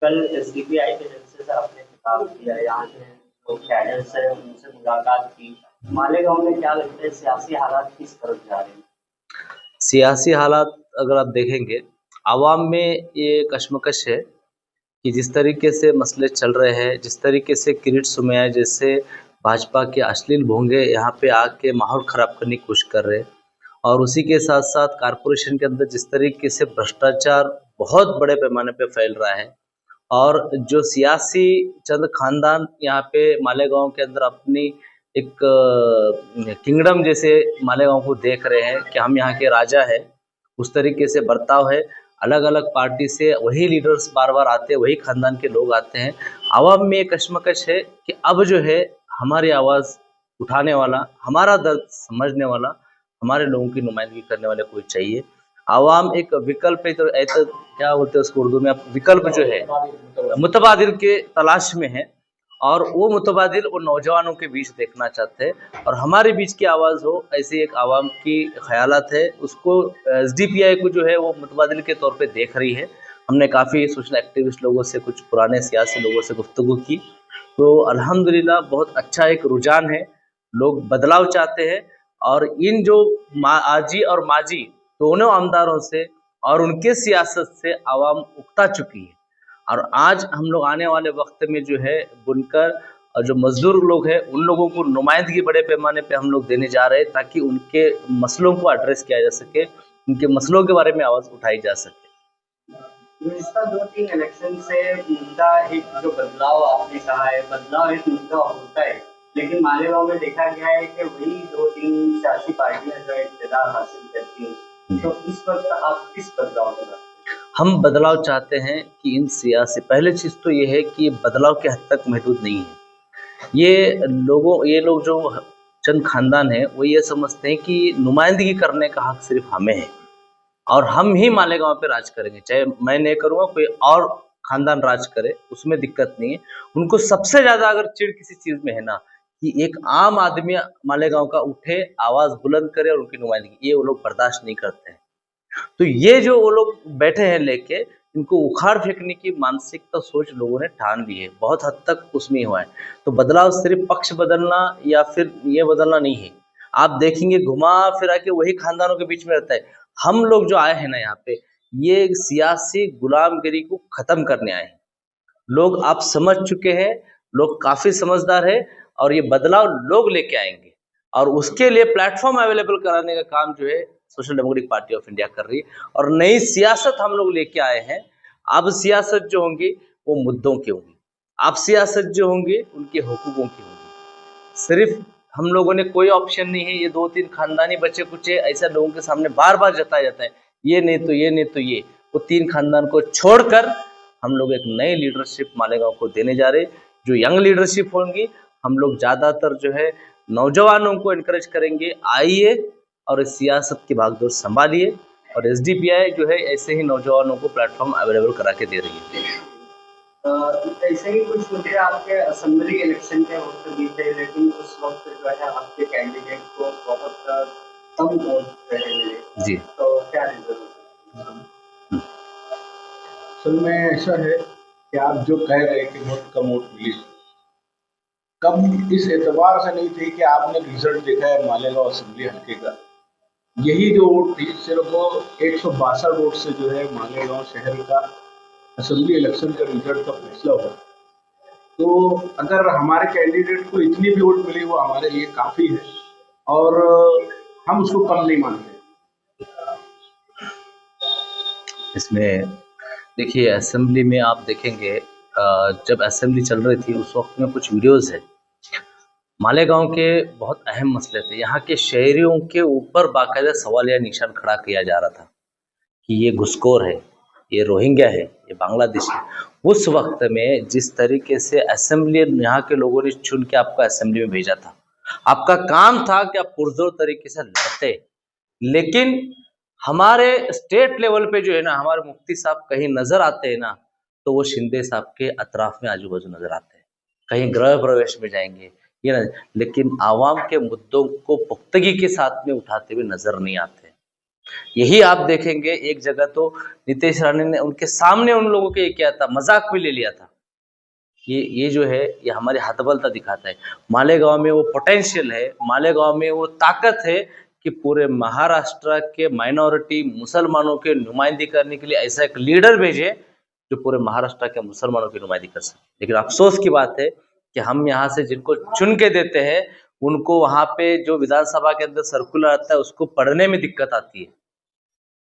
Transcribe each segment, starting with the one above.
कल एसडीपीआई के जलसे से आपने खिताब किया, यहाँ के जो कैडर्स है उनसे मुलाकात की। मालेगांव में क्या लगता है सियासी हालात किस तरफ जा रहे हैं? सियासी हालात अगर आप देखेंगे, आवाम में ये कशमकश है कि जिस तरीके से मसले चल रहे हैं, जिस तरीके से किरीट सोमैया जैसे भाजपा के अश्लील भोंगे यहाँ पे आके माहौल ख़राब करने की कोशिश कर रहे हैं, और उसी के साथ साथ कॉरपोरेशन के अंदर जिस तरीके से भ्रष्टाचार बहुत बड़े पैमाने पे फैल रहा है, और जो सियासी चंद खानदान यहाँ पे मालेगांव के अंदर अपनी एक किंगडम जैसे मालेगांव को देख रहे हैं कि हम यहाँ के राजा है, उस तरीके से बर्ताव है। अलग अलग पार्टी से वही लीडर्स बार बार आते हैं, वही खानदान के लोग आते हैं। आवाम में एक कशमकश है कि अब जो है हमारी आवाज़ उठाने वाला, हमारा दर्द समझने वाला, हमारे लोगों की नुमाइंदगी करने वाले कोई चाहिए। आवाम एक विकल्प है, तो ऐसा क्या बोलते हैं उसको उर्दू में, विकल्प जो है मुतबादिल के तलाश में है, और वो मुतबादिल वो नौजवानों के बीच देखना चाहते हैं और हमारे बीच की आवाज़ हो, ऐसी एक आवाम की ख्यालात है। उसको एसडीपीआई को जो है वो मुतबादिल के तौर पे देख रही है। हमने काफ़ी सोशल एक्टिविस्ट लोगों से, कुछ पुराने सियासी लोगों से गुफ्तगू की, तो अल्हम्दुलिल्लाह बहुत अच्छा एक रुझान है। लोग बदलाव चाहते हैं, और इन जो आजी और माजी दोनों आमदारों से और उनके सियासत से आवाम उकता चुकी है। और आज हम लोग आने वाले वक्त में जो है बुनकर और जो मजदूर लोग हैं उन लोगों को नुमाइंदगी बड़े पैमाने पे हम लोग देने जा रहे हैं, ताकि उनके मसलों को एड्रेस किया जा सके, उनके मसलों के बारे में आवाज़ उठाई जा सके। गुज़िश्ता 2-3 इलेक्शन से मुद्दा एक जो बदलाव आपने कहा है, बदलाव एक मुद्दा होता है, लेकिन मालेगांव में देखा गया है कि वही 2-3 सियासी पार्टियां जो इक़्तिदार हासिल करती हैं। तो इस वक्त आप किस बदलाव की बात? हम बदलाव चाहते हैं कि इन सियासी, पहले चीज़ तो ये है कि बदलाव के हद तक महदूद नहीं है। ये लोग जो चंद खानदान है वो ये समझते हैं कि नुमाइंदगी करने का हक सिर्फ हमें है, और हम ही मालेगांव पे राज करेंगे, चाहे मैं नहीं करूँगा, कोई और खानदान राज करे, उसमें दिक्कत नहीं है। उनको सबसे ज़्यादा अगर चिढ़ किसी चीज़ में है ना, कि एक आम आदमी मालेगांव का उठे, आवाज़ बुलंद करे और उनकी नुमाइंदगी, ये वो लोग बर्दाश्त नहीं करते हैं। तो ये जो वो लोग बैठे हैं लेके, इनको उखाड़ फेंकने की मानसिकता सोच लोगों ने ठान ली है, बहुत हद तक उसमें ही हुआ है। तो बदलाव सिर्फ पक्ष बदलना या फिर ये बदलना नहीं है। आप देखेंगे घुमा फिरा के वही खानदानों के बीच में रहता है। हम लोग जो आए हैं ना यहाँ पे, ये सियासी गुलामगिरी को खत्म करने आए हैं। लोग आप समझ चुके हैं, लोग काफ़ी समझदार है, और ये बदलाव लोग लेके आएंगे, और उसके लिए प्लेटफॉर्म अवेलेबल कराने का काम जो है social democratic party of India कर रही है। और नई सियासत हम लोग लेके आए हैं। अब सियासत जो होंगी वो मुद्दों की होंगी, अब सियासत जो होंगी उनके हुकूकों की होंगी। सिर्फ हम लोगों ने कोई ऑप्शन नहीं है, ये 2-3 खानदानी बच्चे कुछ ऐसा लोगों के सामने बार बार जताया जाता है, ये नहीं तो ये नहीं तो ये, वो 3 खानदान को छोड़कर हम लोग एक नई लीडरशिप मालेगांव को देने जा रहे, जो यंग लीडरशिप होंगी। हम लोग ज़्यादातर जो है नौजवानों को इनकरेज करेंगे, आइए और इस सियासत की भागदौड़ संभालिए, और एसडीपीआई जो है ऐसे ही नौजवानों को प्लेटफॉर्म अवेलेबल करा के दे रही है। ऐसे ही कुछ मुद्दे आपके असेंबली इलेक्शन के वक्त भी थे, लेकिन उस वक्त जो है आपके कैंडिडेट को बहुत कम वोट मिले जी, तो क्या रीजन? असल में ऐसा है कि आप जो कह रहे हैं कि बहुत कम वोट मिली, कम इस एतबार से नहीं थी कि आपने रिजल्ट देखा है मालेगांव असेंबली हल्के का। यही जो वोट थी सिर्फ 162 वोट से जो है मालेगांव शहर का असेंबली इलेक्शन का रिजल्ट का फैसला हुआ। तो अगर हमारे कैंडिडेट को इतनी भी वोट मिली वो हमारे लिए काफ़ी है, और हम उसको कम नहीं मानते। इसमें देखिए असेंबली में आप देखेंगे, जब असेंबली चल रही थी उस वक्त में कुछ वीडियोज़ है, मालेगांव के बहुत अहम मसले थे। यहाँ के शहरियों के ऊपर बाकायदा सवाल या निशान खड़ा किया जा रहा था कि ये घुसखोर है, ये रोहिंग्या है, ये बांग्लादेशी है। उस वक्त में जिस तरीके से असेंबली यहाँ के लोगों ने चुन के आपको असेंबली में भेजा था, आपका काम था कि आप पुरजोर तरीके से लड़ते, लेकिन हमारे स्टेट लेवल पे जो है ना, हमारे मुफ्ती साहब कहीं नजर आते हैं ना, तो वो शिंदे साहब के अतराफ में आजू बाजू नजर आते हैं, कहीं गृह प्रवेश में जाएंगे ये ना, लेकिन आवाम के मुद्दों को पुख्तगी के साथ में उठाते हुए नजर नहीं आते। यही आप देखेंगे एक जगह तो नितेश राणे ने उनके सामने उन लोगों के किया था, मजाक भी ले लिया था। ये जो है ये हमारी हतबलता दिखाता है। मालेगांव में वो पोटेंशियल है, मालेगांव में वो ताकत है कि पूरे महाराष्ट्र के माइनॉरिटी मुसलमानों के नुमाइंदगी करने के लिए ऐसा एक लीडर भेजे जो पूरे महाराष्ट्र के मुसलमानों की नुमाइंदगी कर सके। लेकिन अफसोस की बात है कि हम यहाँ से जिनको चुन के देते हैं उनको वहां पे जो विधानसभा के अंदर सर्कुलर आता है उसको पढ़ने में दिक्कत आती है,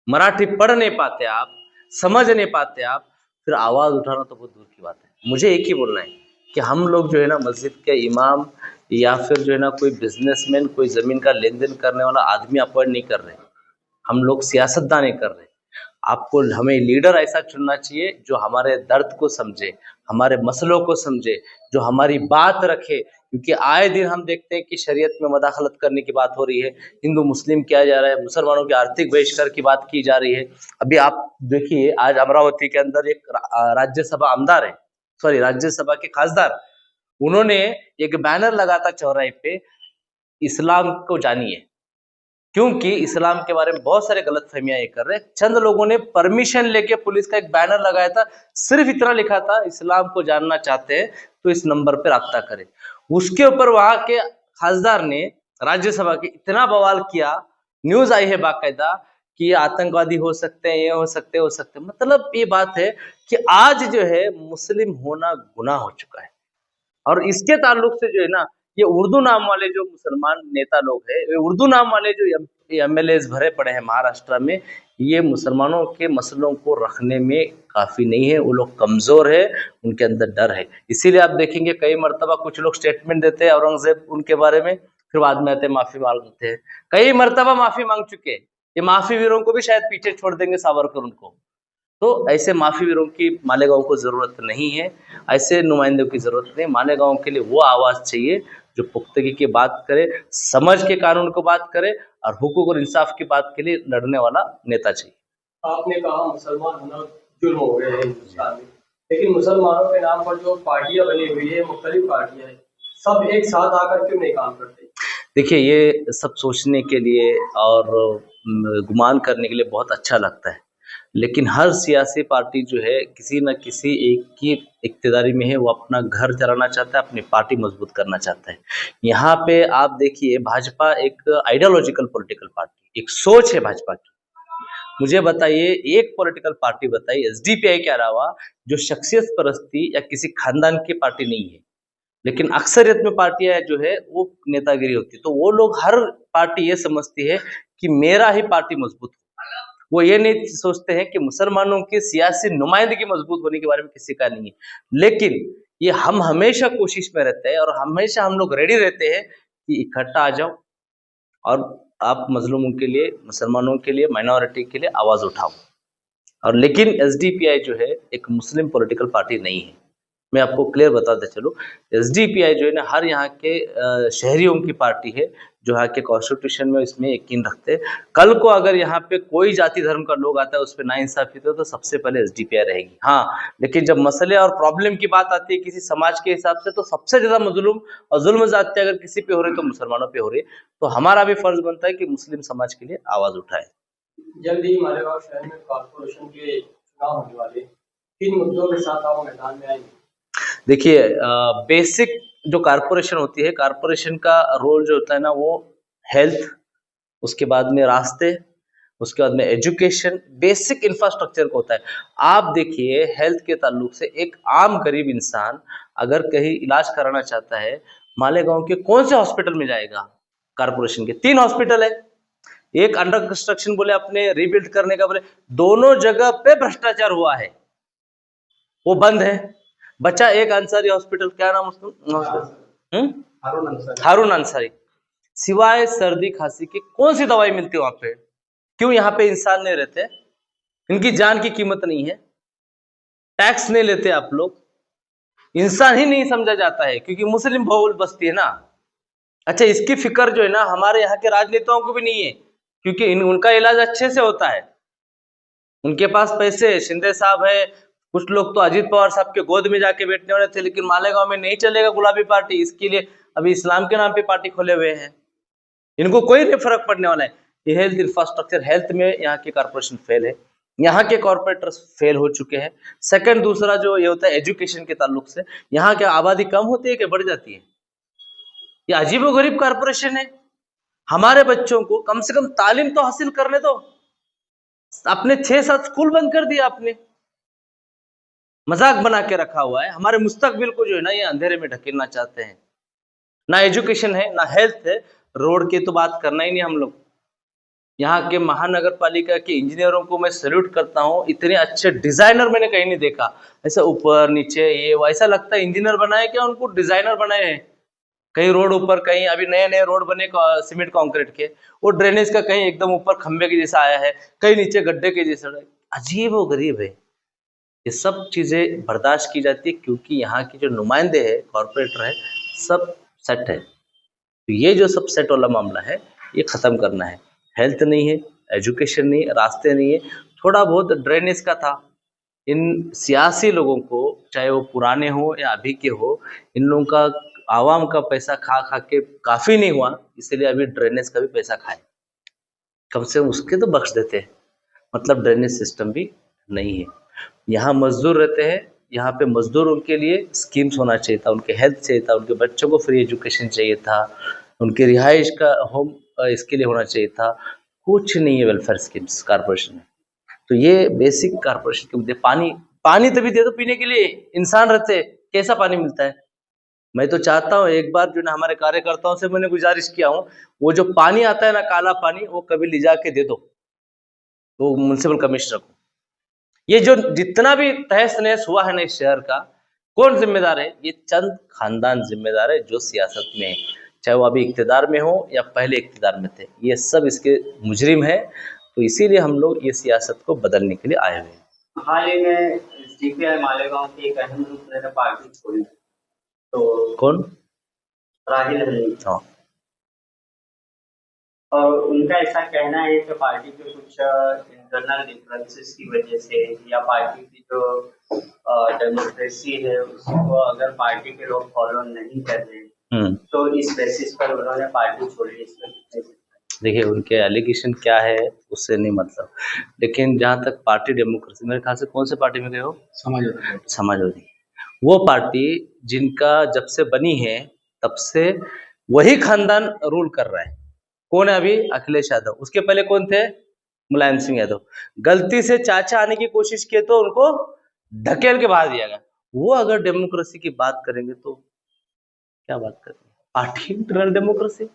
मराठी पढ़ नहीं पाते आप, समझ नहीं पाते आप, फिर आवाज उठाना तो बहुत दूर की बात है। मुझे एक ही बोलना है कि हम लोग जो है ना मस्जिद के इमाम या फिर जो है ना कोई बिजनेसमैन, कोई जमीन का लेन देन करने वाला आदमी अपॉइंट नहीं कर रहे, हम लोग सियासतदान नहीं कर रहे। आपको हमें लीडर ऐसा चुनना चाहिए जो हमारे दर्द को समझे, हमारे मसलों को समझे, जो हमारी बात रखे। क्योंकि आए दिन हम देखते हैं कि शरीयत में मदाखलत करने की बात हो रही है, हिंदू मुस्लिम किया जा रहा है, मुसलमानों के आर्थिक बहिष्कार की बात की जा रही है। अभी आप देखिए आज अमरावती के अंदर एक राज्यसभा आमदार है, सॉरी राज्यसभा के खासदार, उन्होंने एक बैनर लगा था चौराहे पे, इस्लाम को जानिए, क्योंकि इस्लाम के बारे में बहुत सारे गलतफहमियां ये कर रहे हैं। चंद लोगों ने परमिशन लेके पुलिस का एक बैनर लगाया था, सिर्फ इतना लिखा था इस्लाम को जानना चाहते हैं तो इस नंबर पर राब्ता करें। उसके ऊपर वहां के खासदार ने राज्यसभा के इतना बवाल किया, न्यूज आई है बाकायदा कि ये आतंकवादी हो सकते हैं, ये हो सकते हैं। मतलब ये बात है कि आज जो है मुस्लिम होना गुनाह हो चुका है। और इसके ताल्लुक से जो है ना ये उर्दू नाम वाले जो मुसलमान नेता लोग हैं, ये उर्दू नाम वाले जो एमएलए भरे पड़े हैं महाराष्ट्र में, ये मुसलमानों के मसलों को रखने में काफी नहीं है, वो लोग कमजोर है, उनके अंदर डर है। इसीलिए आप देखेंगे कई मरतबा कुछ लोग स्टेटमेंट देते हैं औरंगजेब उनके बारे में, फिर बाद में आते माफी मांगते हैं। कई मरतबा माफी मांग चुके, ये माफी वीरों को भी शायद पीछे छोड़ देंगे सावरकर उनको। तो ऐसे माफी वीरों की मालेगांव को जरूरत नहीं है, ऐसे नुमाइंदों की जरूरत नहीं। मालेगांव के लिए वो आवाज चाहिए जो पुख्तगी की बात करे, समझ के कानून को बात करे और हुकूक और इंसाफ की बात के लिए लड़ने वाला नेता चाहिए। आपने कहा मुसलमान होना जुल्म हो गया है हिंदुस्तान में, लेकिन मुसलमानों के नाम पर जो पार्टियां बनी हुई है, मुख्तलिफ पार्टियां हैं, सब एक साथ आकर क्यों नहीं काम करते? देखिए ये सब सोचने के लिए और गुमान करने के लिए बहुत अच्छा लगता है, लेकिन हर सियासी पार्टी जो है किसी न किसी एक की इक्तदारी में है, वो अपना घर चलाना चाहता है, अपनी पार्टी मजबूत करना चाहता है। यहाँ पे आप देखिए भाजपा एक आइडियोलॉजिकल पॉलिटिकल पार्टी, एक सोच है भाजपा की। मुझे बताइए एक पॉलिटिकल पार्टी बताइए एसडीपीआई के अलावा जो शख्सियत परस्ती या किसी खानदान की पार्टी नहीं है, लेकिन अक्सरियत में पार्टियां जो है वो नेतागिरी होती है। तो वो लोग हर पार्टी ये समझती है कि मेरा ही पार्टी मजबूत हो, वो ये नहीं सोचते हैं कि मुसलमानों की सियासी नुमाइंदगी मजबूत होने के बारे में किसी का नहीं है। लेकिन ये हम हमेशा कोशिश में रहते हैं और हमेशा हम लोग रेडी रहते हैं कि इकट्ठा आ जाओ और आप मजलूमों के लिए, मुसलमानों के लिए, माइनॉरिटी के लिए आवाज उठाओ। और लेकिन एसडीपीआई जो है एक मुस्लिम पॉलिटिकल पार्टी नहीं है। मैं आपको क्लियर बताते चलूं, एसडीपीआई जो है ना हर यहाँ के शहरियों की पार्टी है, जो यहाँ के कॉन्स्टिट्यूशन में इसमें यकीन रखते हैं। कल को अगर यहाँ पे कोई जाति धर्म का लोग आता है उस पर नाइंसाफी तो सबसे पहले एसडीपीआई रहेगी। हाँ, लेकिन जब मसले और प्रॉब्लम की बात आती है किसी समाज के हिसाब से, तो सबसे ज्यादा मजलूम और जुल्म ज्यादती अगर किसी पे हो रही है तो मुसलमानों पे हो रही है। तो हमारा भी फर्ज बनता है कि मुस्लिम समाज के लिए आवाज उठाए। जल्द ही मालेगांव शहर में कॉर्पोरेशन के चुनाव होने वाले, किन मुद्दों के साथ आप मैदान में आएंगे? देखिए बेसिक जो कारपोरेशन होती है, कारपोरेशन का रोल जो होता है ना वो हेल्थ, उसके बाद में रास्ते, उसके बाद में एजुकेशन, बेसिक इंफ्रास्ट्रक्चर को होता है। आप देखिए हेल्थ के ताल्लुक से एक आम गरीब इंसान अगर कहीं इलाज कराना चाहता है, मालेगांव के कौन से हॉस्पिटल में जाएगा? कारपोरेशन के 3 हॉस्पिटल है, एक अंडर कंस्ट्रक्शन बोले अपने रिबिल्ड करने का बोले, दोनों जगह पे भ्रष्टाचार हुआ है, वो बंद है। बचा एक अंसारी हॉस्पिटल, क्या नाम उसका? हारून अंसारी। सिवाय सर्दी खांसी की कौन सी दवाई मिलती है वहां पे? क्यों यहाँ पे इंसान नहीं रहते? इनकी जान की कीमत नहीं है, टैक्स नहीं लेते आप लोग, इंसान ही नहीं समझा जाता है क्योंकि मुस्लिम बहुल बस्ती है ना। अच्छा, इसकी फिक्र जो है ना हमारे यहाँ के राजनेताओं को भी नहीं है, क्योंकि उनका इलाज अच्छे से होता है, उनके पास पैसे है, शिंदे साहब है, कुछ लोग तो अजीत पवार साहब के गोद में जाके बैठने वाले थे। लेकिन मालेगांव में नहीं चलेगा गुलाबी पार्टी, इसके लिए अभी इस्लाम के नाम पे पार्टी खोले हुए हैं, इनको कोई नहीं फर्क पड़ने वाला है। ये हेल्थ इंफ्रास्ट्रक्चर, हेल्थ में यहाँ के कॉर्पोरेशन फेल है, यहाँ के कॉर्पोरेटर्स फेल हो चुके हैं। सेकंड, दूसरा जो ये होता है एजुकेशन के ताल्लुक से, यहाँ क्या आबादी कम होती है कि बढ़ जाती है? ये अजीबोगरीब कॉर्पोरेशन है। हमारे बच्चों को कम से कम तालीम तो हासिल करने दो। आपने 6-7 स्कूल बंद कर दिया, आपने मजाक बना के रखा हुआ है। हमारे मुस्तकबिल को जो है ना ये अंधेरे में ढकेलना चाहते हैं। ना एजुकेशन है, ना हेल्थ है, रोड की तो बात करना ही नहीं हम लोग। यहाँ के महानगर पालिका के इंजीनियरों को मैं सैल्यूट करता हूँ, इतने अच्छे डिजाइनर मैंने कहीं नहीं देखा। ऐसा ऊपर नीचे ये ऐसा लगता है इंजीनियर बनाए क्या, उनको डिजाइनर बनाए हैं। कहीं रोड ऊपर, कहीं अभी नए नए रोड बने सीमेंट कंक्रीट के, वो ड्रेनेज का कहीं एकदम ऊपर खंबे के जैसा आया है, कहीं नीचे गड्ढे के जैसा। अजीब व गरीब है। ये सब चीजें बर्दाश्त की जाती है क्योंकि यहाँ की जो नुमाइंदे है, कॉर्पोरेटर है, सब सेट है। तो ये जो सब सेट वाला मामला है ये खत्म करना है। हेल्थ नहीं है, एजुकेशन नहीं है, रास्ते नहीं है, थोड़ा बहुत ड्रेनेज का था। इन सियासी लोगों को, चाहे वो पुराने हो या अभी के हो, इन लोगों का आवाम का पैसा खा खा के काफी नहीं हुआ, इसलिए अभी ड्रेनेज का भी पैसा खाए। कम से कम उसके तो बख्श देते हैं। मतलब ड्रेनेज सिस्टम भी नहीं है। यहाँ मजदूर रहते हैं, यहाँ पे मजदूरों के लिए स्कीम्स होना चाहिए था, उनके हेल्थ चाहिए था, उनके बच्चों को फ्री एजुकेशन चाहिए था, उनके रिहाइश का होम इसके लिए होना चाहिए था। कुछ नहीं है वेलफेयर स्कीम्स कॉर्पोरेशन में। तो ये बेसिक कॉर्पोरेशन के मुद्दे। पानी तभी दे दो पीने के लिए, इंसान रहते कैसा पानी मिलता है। मैं तो चाहता हूँ एक बार जो ना हमारे कार्यकर्ताओं से मैंने गुजारिश किया हूँ, वो जो पानी आता है ना काला पानी, वो कभी ले जाके दे दो वो म्युनिसिपल कमिश्नर को। ये जो जितना भी तहस नहस हुआ है ना इस शहर का, कौन जिम्मेदार है? ये चंद खानदान जिम्मेदार है जो सियासत में है, चाहे वो अभी इक्तिदार में हो या पहले इक्तिदार में थे, ये सब इसके मुजरिम है। तो इसीलिए हम लोग ये सियासत को बदलने के लिए आए हुए हैं। हाल ही में एसडीपीआई मालेगांव की एक अहम ग्रुप ने पार्टी छोड़ी, तो कौन? राहिल हल्दी। हाँ, और उनका ऐसा कहना है कि पार्टी के कुछ इंटरनल डिफरेंसेस की वजह से या पार्टी की जो डेमोक्रेसी है उसको अगर पार्टी के लोग फॉलो नहीं कर रहे तो इस बेसिस पर उन्होंने पार्टी छोड़ी। इसमें देखिए उनके एलिगेशन क्या है उससे नहीं मतलब, लेकिन जहाँ तक पार्टी डेमोक्रेसी, मेरे ख्याल से कौन से पार्टी में गए हो? समाजवादी। वो पार्टी जिनका जब से बनी है तब से वही खानदान रूल कर रहा है। कौन है अभी? अखिलेश यादव। उसके पहले कौन थे? मुलायम सिंह यादव। गलती से चाचा आने की कोशिश किए तो उनको ढकेल के बाहर दिया गया। वो अगर डेमोक्रेसी की बात करेंगे तो क्या बात कर रहे हैं? पार्टी इंटरनल डेमोक्रेसी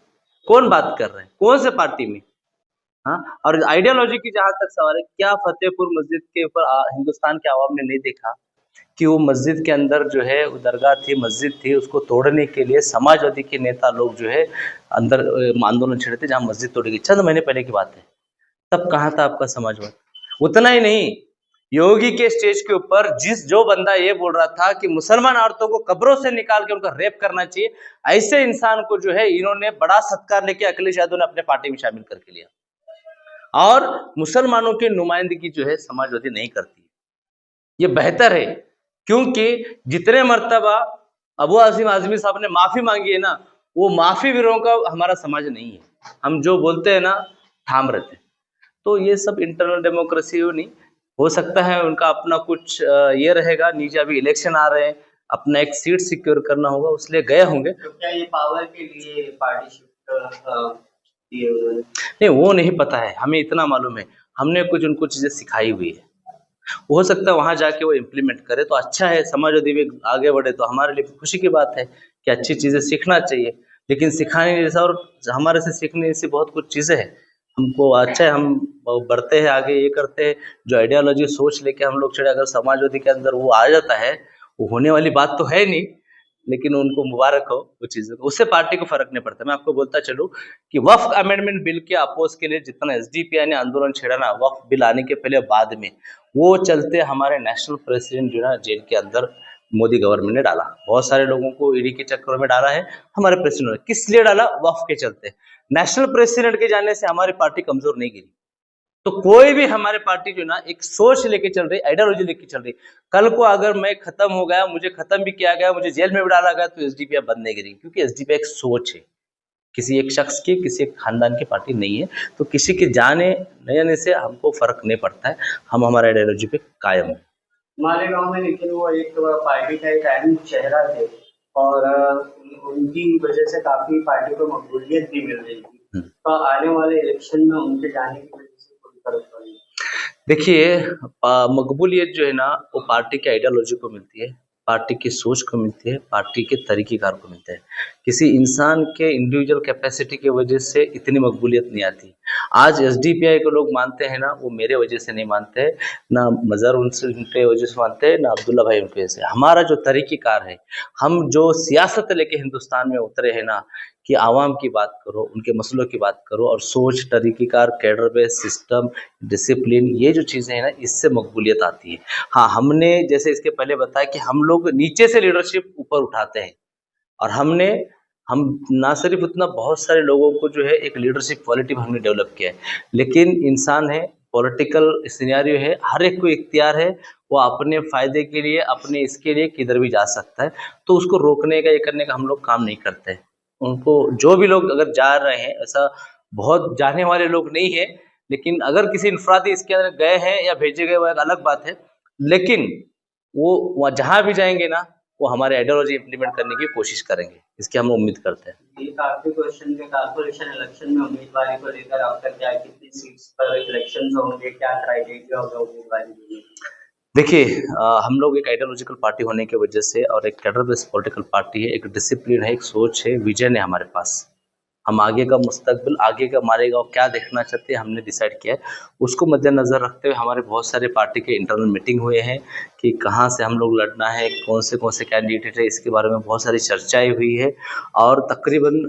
कौन बात कर रहे हैं? कौन से पार्टी में? हाँ, और आइडियोलॉजी की जहां तक सवाल है, क्या फतेहपुर मस्जिद के ऊपर हिंदुस्तान के आवाम ने नहीं देखा कि वो मस्जिद के अंदर जो है वो दरगाह थी, मस्जिद थी, उसको तोड़ने के लिए समाजवादी के नेता लोग जो है अंदर आंदोलन छेड़े थे, जहां मस्जिद तोड़ी गई। चंद महीने पहले की बात है। तब कहाँ था आपका समाजवाद? उतना ही नहीं, योगी के स्टेज के ऊपर जो बंदा ये बोल रहा था कि मुसलमान औरतों को कब्रों से निकाल के उनका रेप करना चाहिए, ऐसे इंसान को जो है इन्होंने बड़ा सत्कार लेके अखिलेश यादव ने अपने पार्टी में शामिल करके लिया। और मुसलमानों की नुमाइंदगी जो है समाजवादी नहीं करती। ये बेहतर है, क्योंकि जितने मर्तबा अबू आसिम आजमी साहब ने माफी मांगी है ना, वो माफी वीरों का हमारा समाज नहीं है। हम जो बोलते हैं ना थाम रहते हैं। तो ये सब इंटरनल डेमोक्रेसी नहीं हो सकता है, उनका अपना कुछ ये रहेगा। नीचे अभी इलेक्शन आ रहे हैं, अपना एक सीट सिक्योर करना होगा, उसलिए गए होंगे। तो क्या ये पावर के लिए पार्टी शिफ्ट किए हुए? नहीं, वो नहीं पता है, हमें इतना मालूम है हमने कुछ उनको चीजें सिखाई हुई है। हो सकता है वहां जाके वो इम्प्लीमेंट करे तो अच्छा है, समाजवादी भी आगे बढ़े तो हमारे लिए खुशी की बात है कि अच्छी चीजें सीखना चाहिए। लेकिन सिखाने जैसा और हमारे से सीखने जैसी बहुत कुछ चीजें हैं। हमको अच्छा है, हम बढ़ते हैं आगे, ये करते हैं। जो आइडियोलॉजी सोच लेके हम लोग चढ़े, अगर समाजवादी के अंदर वो आ जाता है, वो होने वाली बात तो है नहीं, लेकिन उनको मुबारक हो वो चीज़ों को, उससे पार्टी को फर्क नहीं पड़ता। मैं आपको बोलता चलूं कि वक्फ अमेंडमेंट बिल के अपोज के लिए जितना एसडीपीआई ने आंदोलन छेड़ा ना, वक्फ बिल आने के पहले बाद में, वो चलते हमारे नेशनल प्रेसिडेंट जो ना जेल के अंदर मोदी गवर्नमेंट ने डाला। बहुत सारे लोगों को ईडी के चक्करों में डाला है हमारे प्रेसिडेंट ने। किस लिए डाला? वक्फ के चलते। नेशनल प्रेसिडेंट के जाने से हमारी पार्टी कमजोर नहीं गिरी। तो कोई भी हमारे पार्टी जो ना एक सोच लेके चल रही, आइडियोलॉजी लेके चल रही, कल को अगर मैं खत्म हो गया, मुझे खत्म भी किया गया, मुझे जेल में भी डाला गया, तो एसडीपीआई बंद नहीं गिरी, क्योंकि एसडीपीआई एक सोच है। किसी एक शख्स की, किसी एक खानदान की पार्टी नहीं है। तो किसी के जाने न जाने से हमको फर्क नहीं पड़ता है, हम हमारे आइडियोलॉजी पे कायम है। मालेगांव में लेकिन वो एक पार्टी का एक अहम चेहरा थे और उनकी वजह से काफी पार्टी को मकबूलियत भी मिल रही थी। तो आने वाले इलेक्शन में उनके जाने की वजह से कोई फर्क पड़ेगा? देखिए, मकबूलियत जो है ना वो पार्टी के आइडियोलॉजी को मिलती है, पार्टी की सोच को मिलती है, पार्टी के तरीक़ेकार को मिलता है। किसी इंसान के इंडिविजुअल कैपेसिटी की वजह से इतनी मकबूलियत नहीं आती। आज एसडीपीआई को लोग मानते हैं ना, वो मेरे वजह से नहीं मानते हैं, ना मज़हर उनके वजह से मानते हैं, ना अब्दुल्ला भाई उनकी वजह से। हमारा जो तरीक़ेकार है, हम जो सियासत लेके हिंदुस्तान में उतरे हैं ना, कि आवाम की बात करो, उनके मसलों की बात करो, और सोच, तरीक़ेकार, कैडर बेस सिस्टम, डिसिप्लिन, ये जो चीज़ें हैं ना, इससे मकबूलियत आती है। हाँ, हमने जैसे इसके पहले बताया कि हम लोग नीचे से लीडरशिप ऊपर उठाते हैं, और हम ना सिर्फ उतना, बहुत सारे लोगों को जो है एक लीडरशिप क्वालिटी हमने डेवलप किया है। लेकिन इंसान है, पॉलिटिकल सिनेरियो है, हर एक को इख्तियार है, वो अपने फ़ायदे के लिए, अपने इसके लिए किधर भी जा सकता है। तो उसको रोकने का, ये करने का हम लोग काम नहीं करते हैं। उनको, जो भी लोग अगर जा रहे हैं, ऐसा बहुत जाने वाले लोग नहीं है, लेकिन अगर किसी इनफरादी इसके अंदर गए हैं या भेजे गए, वो एक अलग बात है। लेकिन वो वहाँ जहाँ भी जाएंगे ना, वो हमारे आइडियोलॉजी इम्प्लीमेंट करने की कोशिश करेंगे, इसकी हम उम्मीद करते हैं। एक आखिरी क्वेश्चन के कारपोरेशन इलेक्शन में उम्मीदवारी को लेकर आपका क्या, कितनी सीट्स पर इलेक्शन होंगे, क्या क्राइटेरिया होगा उम्मीदवारी के लिए? देखिए, हम लोग एक आइडियोलॉजिकल पार्टी होने की वजह से, और एक कैडर बेस्ड पॉलिटिकल पार्टी है, एक डिसिप्लिन है, एक सोच है, विजन है हमारे पास। हम आगे का मुस्तकबिल, आगे का मालेगांव क्या देखना चाहते हैं, हमने डिसाइड किया है। उसको मद्देनज़र रखते हुए हमारे बहुत सारे पार्टी के इंटरनल मीटिंग हुए हैं कि कहाँ से हम लोग लड़ना है, कौन से कैंडिडेट है, इसके बारे में बहुत सारी चर्चाएँ हुई है। और तकरीबन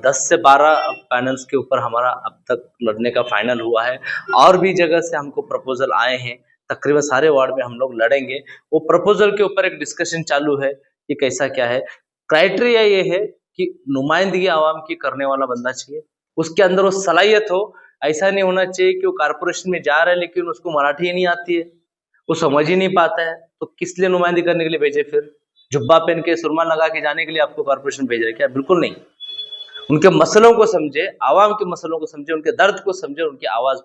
10 से 12 पैनल्स के ऊपर हमारा अब तक लड़ने का फाइनल हुआ है। और भी जगह से हमको प्रपोजल आए हैं, तकरीबन सारे वार्ड में हम लोग लड़ेंगे। वो प्रपोजल के ऊपर एक डिस्कशन चालू है कि कैसा क्या है। क्राइटेरिया ये है कि नुमाइंदगी आवाम की करने वाला बंदा चाहिए, उसके अंदर वो सलाहियत हो। ऐसा नहीं होना चाहिए कि वो कारपोरेशन में जा रहा है लेकिन उसको मराठी ही नहीं आती है, वो समझ ही नहीं पाता है, तो किस लिए नुमाइंदगी करने के लिए भेजे? फिर जुब्बा पहन के, सुरमा लगा के जाने के लिए आपको कारपोरेशन भेज रहे क्या? बिल्कुल नहीं। उनके मसलों को समझे, आवाम के मसलों को समझे, उनके दर्द को समझे, उनकी आवाज़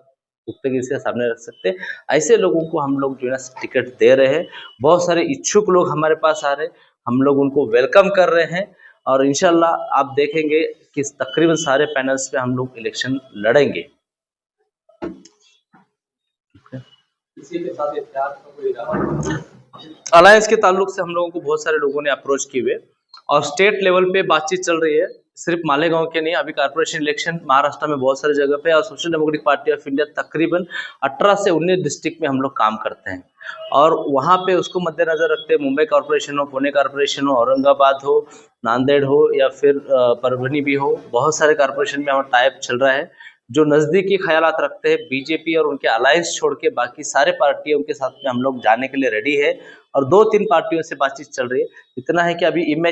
पुख्तगी से सामने रख सकते हैं। ऐसे लोगों को हम लोग जो है ना टिकट दे रहे हैं। बहुत सारे इच्छुक लोग हमारे पास आ रहे हैं, हम लोग उनको वेलकम कर रहे हैं, और इंशाल्लाह आप देखेंगे कि तकरीबन सारे पैनल्स पे हम लोग इलेक्शन लड़ेंगे। इसी के साथ इत्तेहाद का कोई रहा? अलायंस के ताल्लुक से हम लोगों को बहुत सारे लोगों ने अप्रोच किए हुए, और स्टेट लेवल पे बातचीत चल रही है, सिर्फ मालेगांव के नहीं। अभी कारपोरेशन इलेक्शन महाराष्ट्र में बहुत सारी जगह पे, और social democratic party of India तकरीबन 18 से 19 डिस्ट्रिक्ट में हम लोग काम करते हैं, और वहाँ पे उसको मद्देनजर रखते हैं मुंबई कॉर्पोरेशन हो, पुणे कॉर्पोरेशन हो, औरंगाबाद हो, नांदेड़ हो, या फिर परभनी भी हो, बहुत सारे कॉर्पोरेशन में हमारा टाइप चल रहा है। जो नज़दीकी ख्यालात रखते हैं, बीजेपी और उनके अलायंस छोड़ के बाकी सारे पार्टियों के साथ में हम लोग जाने के लिए रेडी है, और 2-3 पार्टियों से बातचीत चल रही है। इतना है कि अभी इमेज